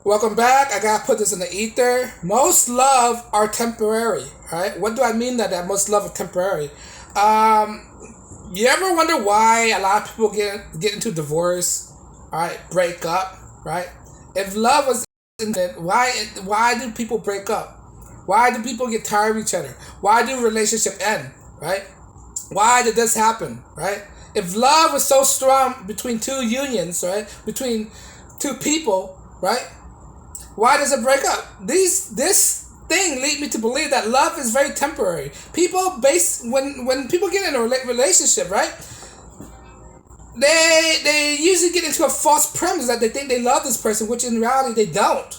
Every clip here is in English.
Welcome back. I gotta put this in the ether. Most love are temporary, right? What do I mean that most love are temporary? You ever wonder why a lot of people get into divorce, right? Break up, right? If love was in it, why do people break up? Why do people get tired of each other? Why do relationship end, right? Why did this happen, right? If love was so strong between two unions, right? Between two people, right? Why does it break up? This thing lead me to believe that love is very temporary. People base when people get in a relationship, right? They usually get into a false premise that they think they love this person, which in reality they don't.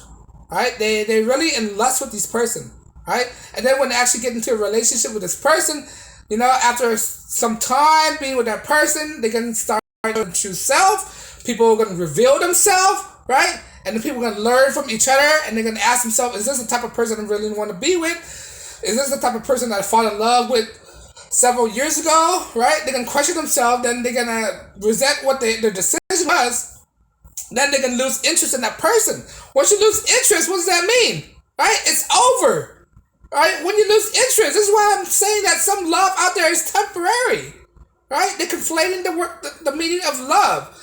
Right? They really in lust with this person, right? And then when they actually get into a relationship with this person, after some time being with that person, they can start their true self. People are going to reveal themselves, right? And the people are going to learn from each other, and they're going to ask themselves, is this the type of person I really want to be with? Is this the type of person that I fall in love with several years ago, right? They're going to question themselves, then they're going to resent what their decision was, then they're going to lose interest in that person. Once you lose interest, what does that mean? Right? It's over. Right? When you lose interest, this is why I'm saying that some love out there is temporary. Right? They're conflating the meaning of love.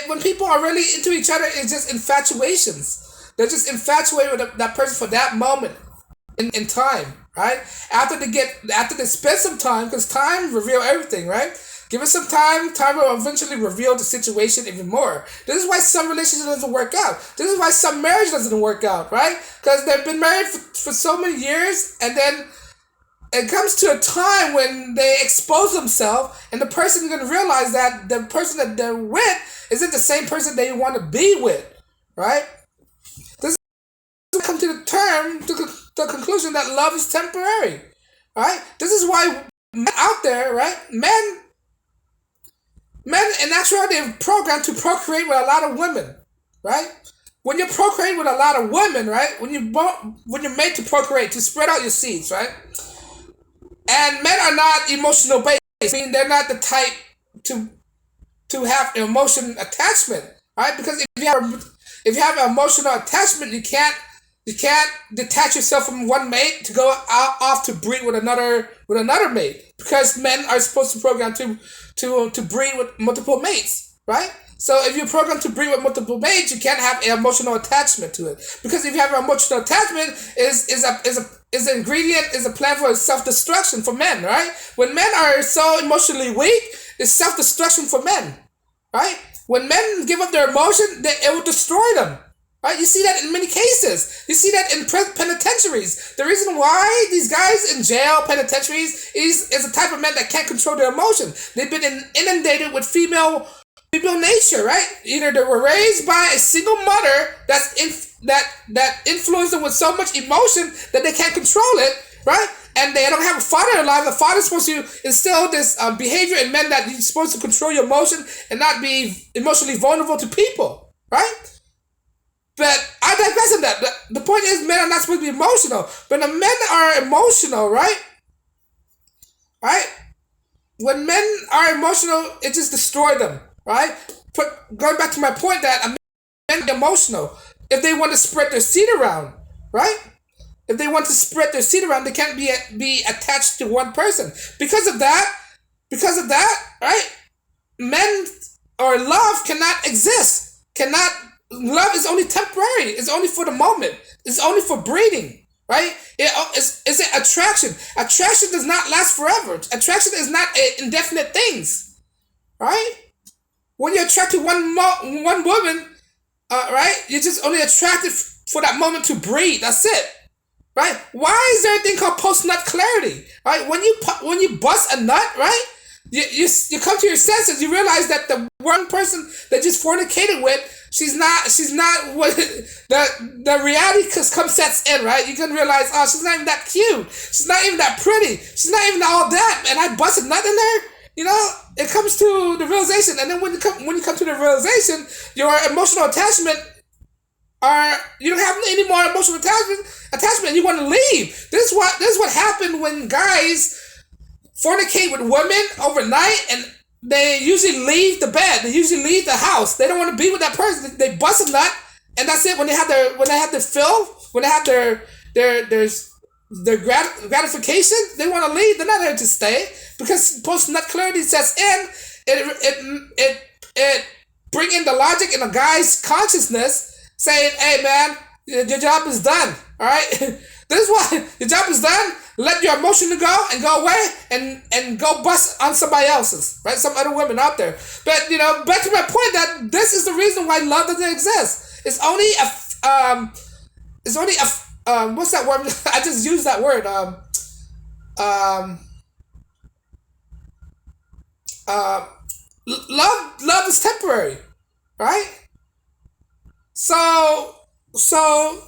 When people are really into each other, it's just infatuations. They're just infatuated with that person for that moment in time, right? After they spend some time, because time reveals everything, right? Give it some time. Time will eventually reveal the situation even more. This is why some relationship doesn't work out. This is why some marriage doesn't work out, right? Because they've been married for so many years, and then it comes to a time when they expose themselves, and the person is going to realize that the person that they're with isn't the same person they want to be with, right? This is come to the conclusion that love is temporary, right? This is why men out there, right? Men in actuality are programmed to procreate with a lot of women, right? When you procreate with a lot of women, right? When you're made to procreate, to spread out your seeds, right? And men are not emotional based. I mean, they're not the type to have emotion attachment, right? Because if you have an emotional attachment, you can't detach yourself from one mate to go off to breed with another mate, because men are supposed to program to breed with multiple mates, right? So if you're programmed to breed with multiple mates, you can't have an emotional attachment to it, because if you have an emotional attachment, is an ingredient, is a plan for self destruction for men, right? When men are so emotionally weak, it's self destruction for men, right? When men give up their emotion, it will destroy them. Right? You see that in many cases. You see that in penitentiaries. The reason why these guys in jail, penitentiaries, is a type of men that can't control their emotion. They've been inundated with female nature, right? Either they were raised by a single mother that influenced them with so much emotion that they can't control it, right? And they don't have a father in their life. The father's supposed to instill this behavior in men that you're supposed to control your emotion and not be emotionally vulnerable to people, right? But I digress on that. The point is, men are not supposed to be emotional. But the men are emotional, right? Right? When men are emotional, it just destroys them, right? Going back to my point that a men are emotional. If they want to spread their seed around, right? If they want to spread their seed around, they can't be attached to one person. Because of that, right? Men or love cannot exist. Love is only temporary. It's only for the moment. It's only for breeding, right? It's an attraction. Attraction does not last forever. Attraction is not indefinite things, right? When you're attracted to one woman, right? You're just only attracted for that moment to breed. That's it, right? Why is there a thing called post nut clarity, right? When you bust a nut, right? You come to your senses. You realize that the one person that you just fornicated with, she's not what the reality sets in, right? You can realize, oh, she's not even that cute. She's not even that pretty. She's not even all that. And I busted nut in there. It comes to the realization, and then when you come to the realization, your emotional attachment you don't have any more emotional attachment. You want to leave. This is what happened when guys fornicate with women overnight, and they usually leave the bed. They usually leave the house. They don't want to be with that person. They bust a nut, and that's it. When they have their fill, when they have their gratification, they want to leave. They're not there to stay because post nut clarity sets in. It bring in the logic in a guy's consciousness, saying, "Hey man, your job is done. All right, this is why your job is done. Let your emotion go and go away and go bust on somebody else's, right? Some other women out there. But back to my point that this is the reason why love doesn't exist. It's only what's that word? I just used that word. Um, love is temporary, right? So so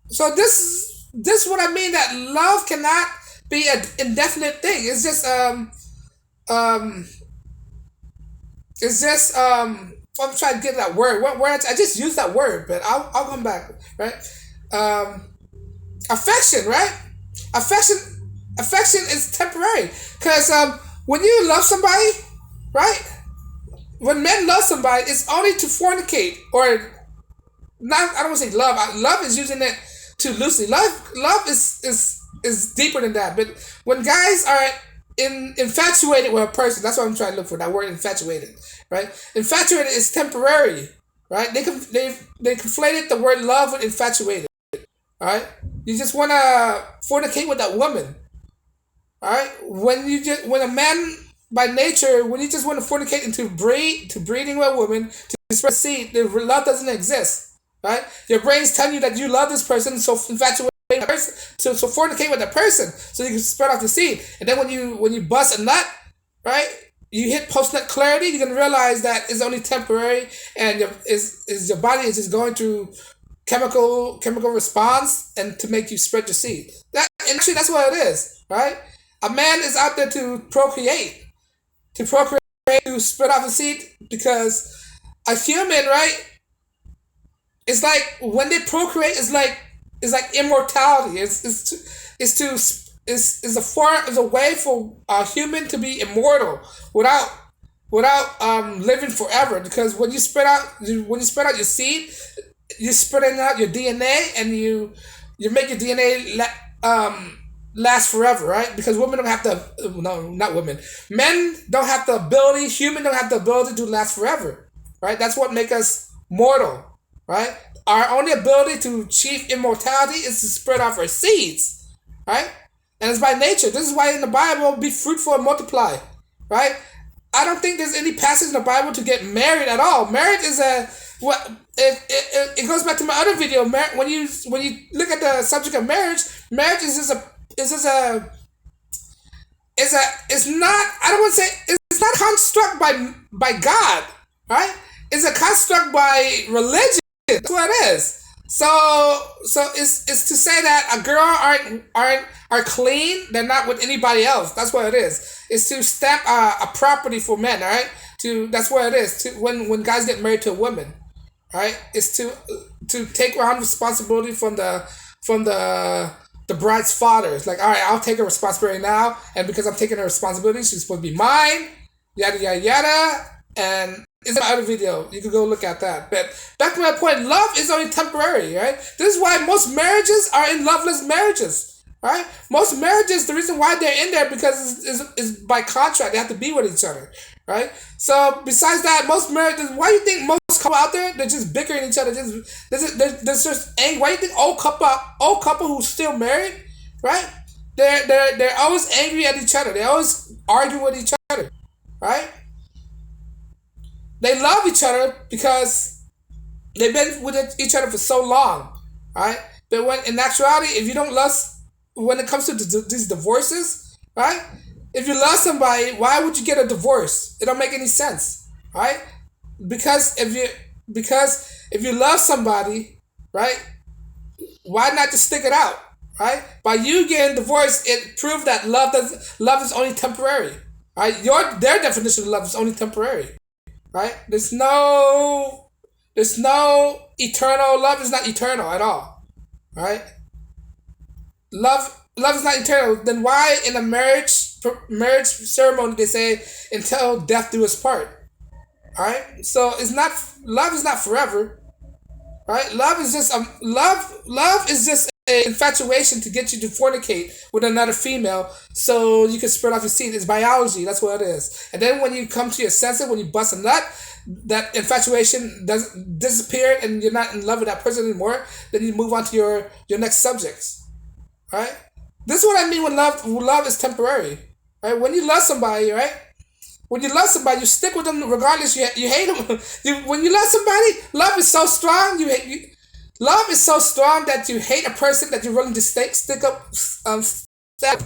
so this is what I mean that love cannot be an indefinite thing. Um it's just I'm trying to get that word. What word? I just used that word, but I'll come back, right? Um affection, right? Affection affection is temporary because when you love somebody, right? When men love somebody, it's only to fornicate or not. I don't want to say love. Love is using it too loosely. Love is deeper than that. But when guys are infatuated with a person, that's what I'm trying to look for. That word infatuated, right? Infatuated is temporary, right? They conflated the word love with infatuated. All right, you just want to fornicate with that woman. All right, when a man by nature, when you just want to fornicate into breeding with a woman to spread seed, the love doesn't exist. Right, your brain's telling you that you love this person, so infatuate with that person, so fornicate with that person, so you can spread out the seed. And then when you bust a nut, right, you hit post nut clarity, you can realize that it's only temporary, and your body is just going through chemical response and to make you spread your seed. That and actually that's what it is, right? A man is out there to procreate, to spread out the seed because a human, right? It's like when they procreate, it's like immortality. It's a way for a human to be immortal without living forever. Because when you spread out your seed, you're spreading out your DNA and you make your DNA last forever, right? Because women don't have the no, not women. Men don't have the ability. Human don't have the ability to last forever, right? That's what makes us mortal, right? Our only ability to achieve immortality is to spread out our seeds, right? And it's by nature. This is why in the Bible, be fruitful and multiply, right? I don't think there's any passage in the Bible to get married at all. Marriage is it goes back to my other video. When you look at the subject of marriage, marriage it's not, I don't want to say, it's not construct by God, right? It's a construct by religion. That's what it is. So it's to say that a girl are clean. They're not with anybody else. That's what it is. It's to stamp a property for men. All right. That's what it is. When guys get married to a woman, right? It's to take on responsibility from the bride's father. It's like, all right, I'll take her responsibility now, and because I'm taking her responsibility, she's supposed to be mine. Yada yada yada, and it's my other video. You can go look at that. But back to my point, love is only temporary, right? This is why most marriages are in loveless marriages, right? Most marriages, the reason why they're in there because is by contract. They have to be with each other, right? So besides that, most marriages, why do you think most couple out there, they're just bickering each other? There's just angry. Why do you think old couple who's still married, right? They're always angry at each other. They always argue with each other, right? They love each other because they've been with each other for so long, right? But when in actuality, if you don't love, when it comes to these divorces, right? If you love somebody, why would you get a divorce? It don't make any sense, right? Because if you love somebody, right? Why not just stick it out, right? By you getting divorced, it proved that love is only temporary, right? Their definition of love is only temporary. Right? There's no eternal love is not eternal at all. Right? Love is not eternal. Then why in a marriage ceremony they say until death do us part? Alright? So it's not love is not forever. right? Love is just a infatuation to get you to fornicate with another female so you can spread off your seed. It's biology. That's what it is. And then when you come to your senses, when you bust a nut, that infatuation does disappear and you're not in love with that person anymore. Then you move on to your next subjects, right? This is what I mean when love is temporary, right? When you love somebody, right? When you love somebody, you stick with them regardless. You hate them. When you love somebody, love is so strong. Love is so strong that you hate a person that you're willing to stick up, step,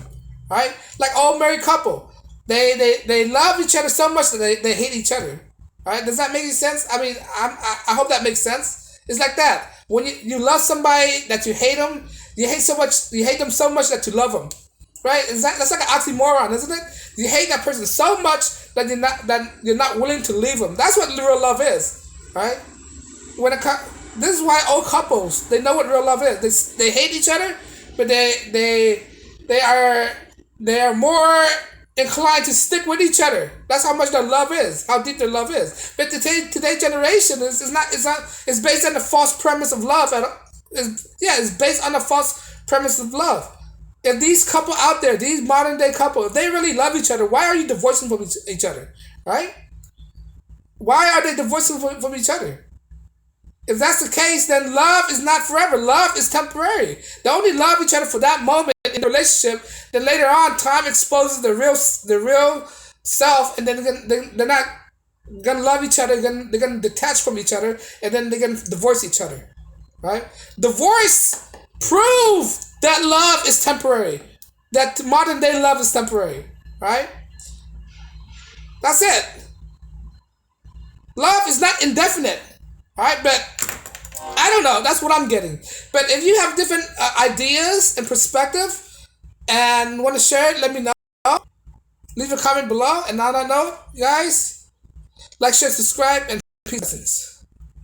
right? Like old married couple, they love each other so much that they hate each other, right? Does that make any sense? I mean, I hope that makes sense. It's like that. When you love somebody that you hate them, you hate them so much that you love them, right? That's like an oxymoron, isn't it? You hate that person so much that you're not willing to leave them. That's what real love is, right? When this is why old couples, they know what real love is. They hate each other, but they are more inclined to stick with each other. That's how much their love is, how deep their love is. But today's generation is based on the false premise of love. It's based on the false premise of love. If these couple out there, these modern day couple, if they really love each other, why are you divorcing from each other, right? Why are they divorcing from each other? If that's the case, then love is not forever. Love is temporary. They only love each other for that moment in the relationship. Then later on, time exposes the real self, and then they're not gonna love each other. They're gonna detach from each other, and then they're gonna divorce each other. Right? Divorce prove that love is temporary. That modern day love is temporary. Right? That's it. Love is not indefinite. Alright, but I don't know. That's what I'm getting. But if you have different ideas and perspective and want to share it, let me know. Leave a comment below. And on that note, guys, like, share, subscribe, and peace.